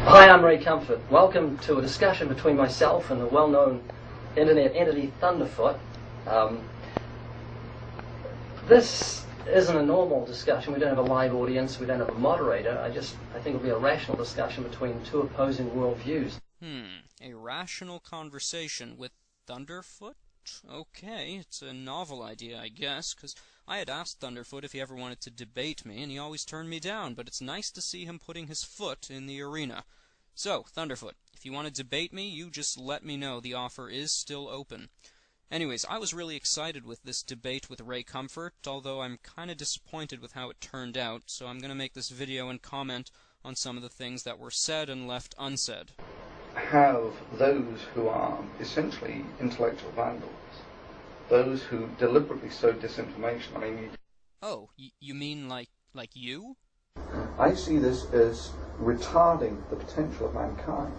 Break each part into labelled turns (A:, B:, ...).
A: Hi, I'm Ray Comfort. Welcome to a discussion between myself and the well-known internet entity Thunderfoot. This isn't a normal discussion. We don't have a live audience. We don't have a moderator. I think it'll be a rational discussion between two opposing worldviews.
B: A rational conversation with Thunderfoot? Okay, it's a novel idea, I guess, because I had asked Thunderfoot if he ever wanted to debate me, and he always turned me down, but it's nice to see him putting his foot in the arena. So, Thunderfoot, if you want to debate me, you just let me know. The offer is still open. Anyways, I was really excited with this debate with Ray Comfort, although I'm kind of disappointed with how it turned out, so I'm going to make this video and comment on some of the things that were said and left unsaid.
C: Have those who are essentially intellectual vandals, those who deliberately sow disinformation. I mean,
B: Oh, you mean like you?
C: I see this as retarding the potential of mankind.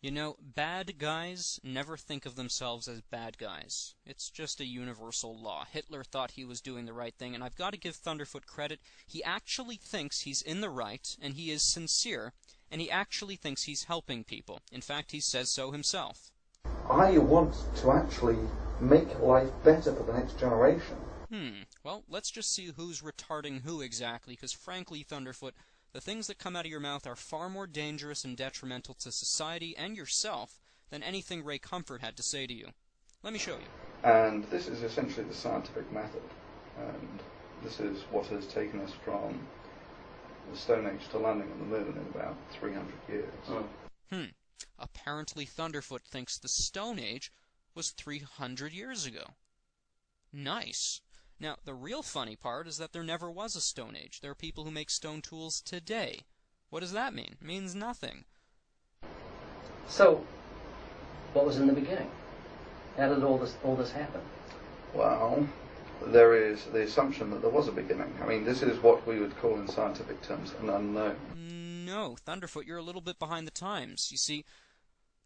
B: You know, bad guys never think of themselves as bad guys. It's just a universal law. Hitler thought he was doing the right thing, and I've got to give Thunderfoot credit. He actually thinks he's in the right, and he is sincere, and he actually thinks he's helping people. In fact, he says so himself.
C: I want to actually make life better for the next generation.
B: Well, let's just see who's retarding who exactly, because frankly, Thunderfoot, the things that come out of your mouth are far more dangerous and detrimental to society and yourself than anything Ray Comfort had to say to you. Let me show you.
C: And this is essentially the scientific method. And this is what has taken us from the Stone Age to landing on the moon in about 300 years.
B: Apparently Thunderfoot thinks the Stone Age was 300 years ago. Nice. Now, the real funny part is that there never was a Stone Age. There are people who make stone tools today. What does that mean? It means nothing.
A: So, what was in the beginning? How did all this happen?
C: Well, there is the assumption that there was a beginning. I mean, this is what we would call in scientific terms an unknown.
B: No, Thunderfoot, you're a little bit behind the times. You see,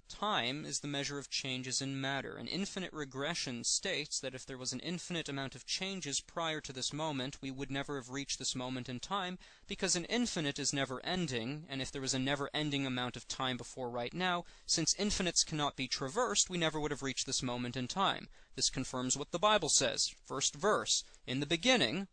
B: time is the measure of changes in matter, and infinite regression states that if there was an infinite amount of changes prior to this moment, we would never have reached this moment in time, because an infinite is never-ending, and if there was a never-ending amount of time before right now, since infinites cannot be traversed, we never would have reached this moment in time. This confirms what the Bible says. First verse, in the beginning,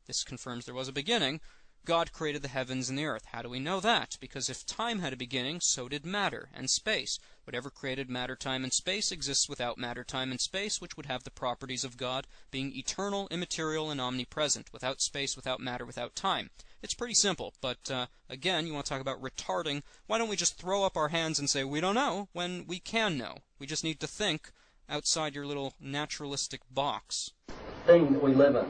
B: this confirms there was a beginning, God created the heavens and the earth. How do we know that? Because if time had a beginning, so did matter and space. Whatever created matter, time, and space exists without matter, time, and space, which would have the properties of God, being eternal, immaterial, and omnipresent. Without space, without matter, without time. It's pretty simple, but again, you want to talk about retarding. Why don't we just throw up our hands and say, we don't know, when we can know? We just need to think outside your little naturalistic box.
A: Thing that we live in.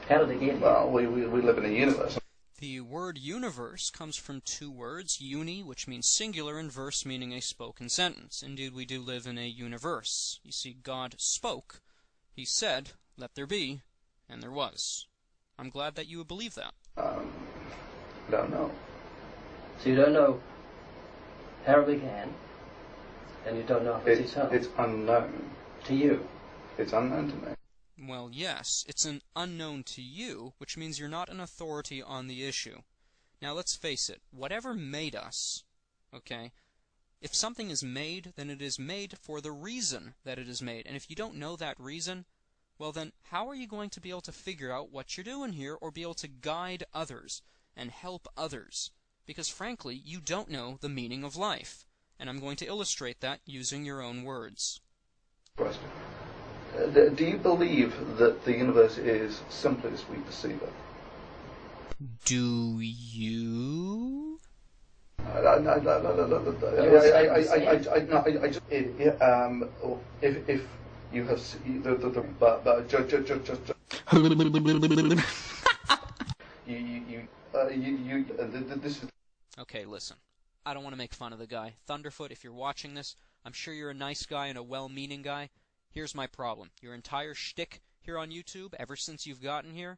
A: How did it get here?
C: Well, we live in a universe.
B: The word universe comes from two words, uni, which means singular, and verse, meaning a spoken sentence. Indeed, we do live in a universe. You see, God spoke. He said, let there be, and there was. I'm glad that you would believe that.
C: I don't know.
A: So you don't know how it began, and you don't know if it's eternal.
C: It's unknown.
A: To you.
C: It's unknown to me.
B: Well, yes, it's an unknown to you, which means you're not an authority on the issue. Now, let's face it, whatever made us, okay, if something is made, then it is made for the reason that it is made. And if you don't know that reason, well then, how are you going to be able to figure out what you're doing here, or be able to guide others and help others? Because frankly, you don't know the meaning of life. And I'm going to illustrate that using your own words.
C: Question. Do you believe that the universe is simply as we perceive it?
B: Do you?
C: If you have this is.
B: Okay, listen. I don't want to make fun of the guy. Thunderfoot, if you're watching this, I'm sure you're a nice guy and a well-meaning guy. Here's my problem. Your entire shtick here on YouTube, ever since you've gotten here,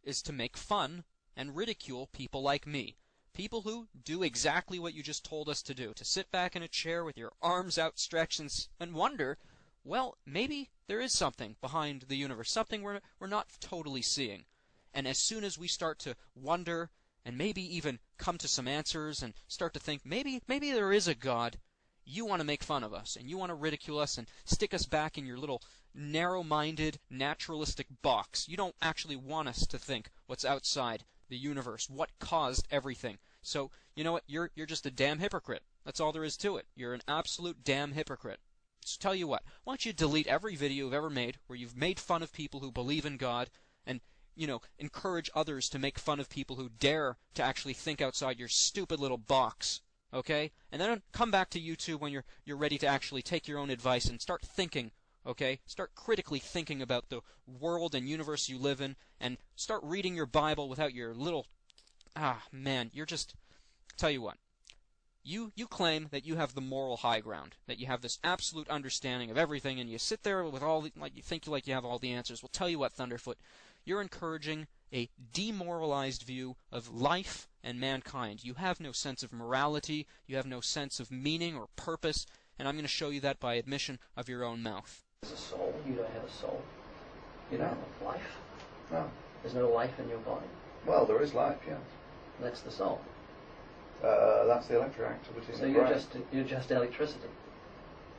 B: is to make fun and ridicule people like me. People who do exactly what you just told us to do. To sit back in a chair with your arms outstretched and wonder, well, maybe there is something behind the universe. Something we're not totally seeing. And as soon as we start to wonder and maybe even come to some answers and start to think maybe there is a God, you want to make fun of us, and you want to ridicule us and stick us back in your little narrow-minded, naturalistic box. You don't actually want us to think what's outside the universe, what caused everything. So, you know what? You're just a damn hypocrite. That's all there is to it. You're an absolute damn hypocrite. So tell you what, why don't you delete every video you've ever made where you've made fun of people who believe in God, and, you know, encourage others to make fun of people who dare to actually think outside your stupid little box. Okay? And then come back to YouTube when you're ready to actually take your own advice and start thinking, okay? Start critically thinking about the world and universe you live in, and start reading your Bible without your little... man, you're just... Tell you what. You claim that you have the moral high ground, that you have this absolute understanding of everything, and you sit there with all the... like you think you have all the answers. Well, tell you what, Thunderfoot. You're encouraging a demoralized view of life and mankind. You have no sense of morality, you have no sense of meaning or purpose, and I'm going to show you that by admission of your own mouth.
A: There's a soul. You don't have a soul. You don't have life.
C: No.
A: There's no life in your body.
C: Well, there is life, yes.
A: That's the soul.
C: That's the electric activity.
A: So you're just electricity.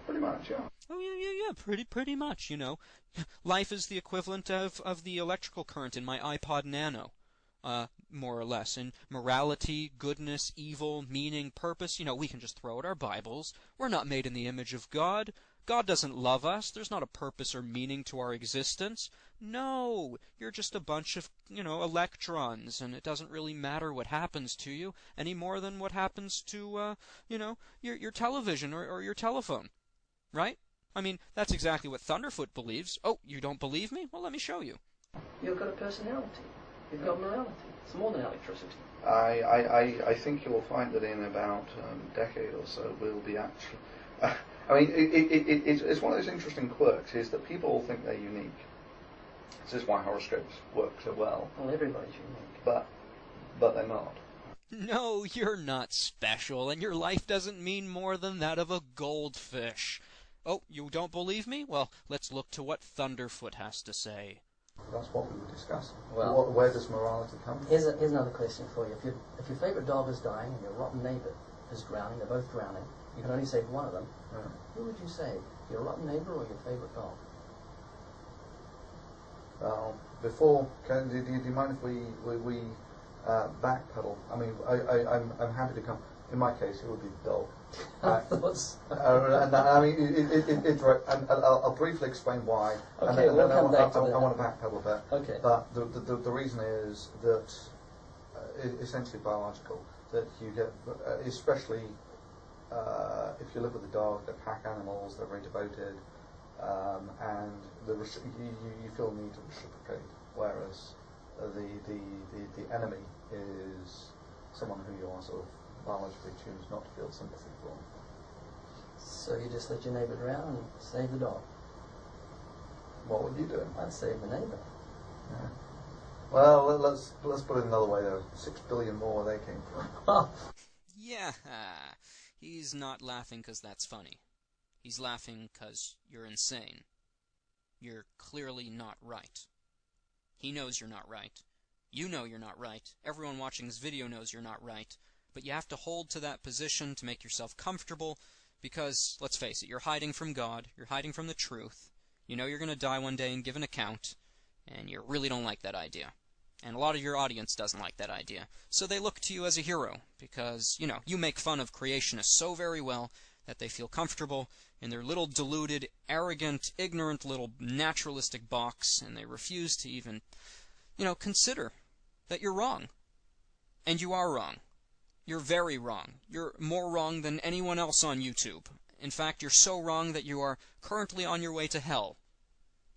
C: Pretty much, yeah.
B: Oh, yeah, pretty much, you know. Life is the equivalent of the electrical current in my iPod Nano, more or less. And morality, goodness, evil, meaning, purpose, you know, we can just throw out our Bibles. We're not made in the image of God. God doesn't love us. There's not a purpose or meaning to our existence. No, you're just a bunch of, you know, electrons, and it doesn't really matter what happens to you any more than what happens to, you know, your television or your telephone. Right? I mean, that's exactly what Thunderfoot believes. Oh, you don't believe me? Well, let me show you.
A: You've got a personality. You've got morality. It's more than electricity.
C: I think you'll find that in about a decade or so we'll be actually... I mean, it's one of those interesting quirks, is that people think they're unique. This is why horoscopes work so well.
A: Well, everybody's unique.
C: But they're not.
B: No, you're not special, and your life doesn't mean more than that of a goldfish. Oh, you don't believe me? Well, let's look to what Thunderfoot has to say.
C: That's what we were discussing.
A: Well,
C: where does morality come from?
A: Here's another question for you. If your favourite dog is dying and your rotten neighbour is drowning, they're both drowning, you can only save one of them, who would you save? Your rotten neighbour or your favourite dog?
C: Well, before, do you mind if we backpedal? I mean, I'm happy to come. In my case, it would be the dog. I mean, it's right. And I'll briefly explain why.
A: Okay, we'll come back to that.
C: I want to backpedal a bit.
A: Okay.
C: But the reason is that essentially biological. That you get, especially if you live with a dog, they're pack animals, they're very devoted, and you feel the need to reciprocate. Whereas the enemy is someone who you are sort of biologically choose not to feel sympathy for.
A: So you just let your neighbour drown and save the dog?
C: What would you do?
A: I'd save the neighbour.
C: Yeah. Well, let's put it another way though. 6 billion more where they came from.
B: Yeah, he's not laughing because that's funny. He's laughing because you're insane. You're clearly not right. He knows you're not right. You know you're not right. Everyone watching this video knows you're not right. But you have to hold to that position to make yourself comfortable because, let's face it, you're hiding from God, you're hiding from the truth, you know you're going to die one day and give an account, and you really don't like that idea. And a lot of your audience doesn't like that idea. So they look to you as a hero because, you know, you make fun of creationists so very well that they feel comfortable in their little deluded, arrogant, ignorant little naturalistic box, and they refuse to even, you know, consider that you're wrong. And you are wrong. You're very wrong. You're more wrong than anyone else on YouTube. In fact, you're so wrong that you are currently on your way to hell,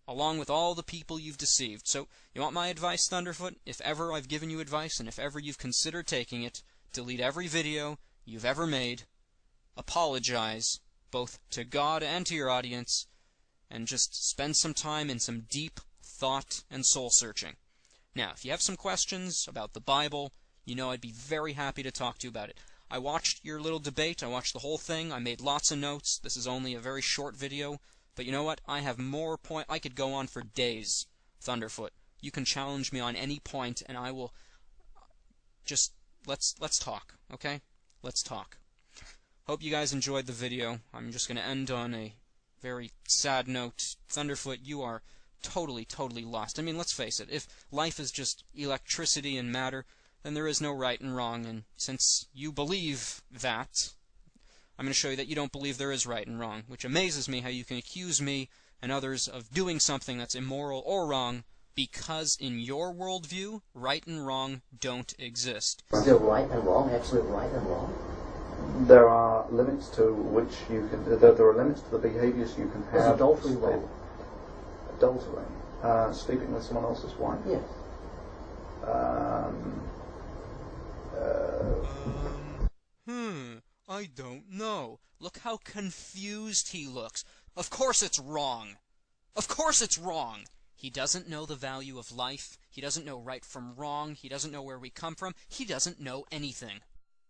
B: along with all the people you've deceived. So, you want my advice, Thunderfoot? If ever I've given you advice, and if ever you've considered taking it, delete every video you've ever made, apologize, both to God and to your audience, and just spend some time in some deep thought and soul-searching. Now, if you have some questions about the Bible, you know I'd be very happy to talk to you about it. I watched your little debate. I watched the whole thing. I made lots of notes. This is only a very short video. But you know what? I have more point. I could go on for days, Thunderfoot. You can challenge me on any point, and I will just let's talk, okay? Let's talk. Hope you guys enjoyed the video. I'm just going to end on a very sad note. Thunderfoot, you are totally lost. I mean, let's face it. If life is just electricity and matter, then there is no right and wrong. And since you believe that, I'm going to show you that you don't believe there is right and wrong, which amazes me how you can accuse me and others of doing something that's immoral or wrong, because in your worldview, right and wrong don't exist.
A: Is there right and wrong, absolute right and wrong?
C: There are limits to which you can. There are limits to the behaviours you can have.
A: Is adultery wrong?
C: Adultery. Sleeping with someone else's wife.
A: Yes.
B: I don't know. Look how confused he looks. Of course it's wrong. Of course it's wrong. He doesn't know the value of life. He doesn't know right from wrong. He doesn't know where we come from. He doesn't know anything.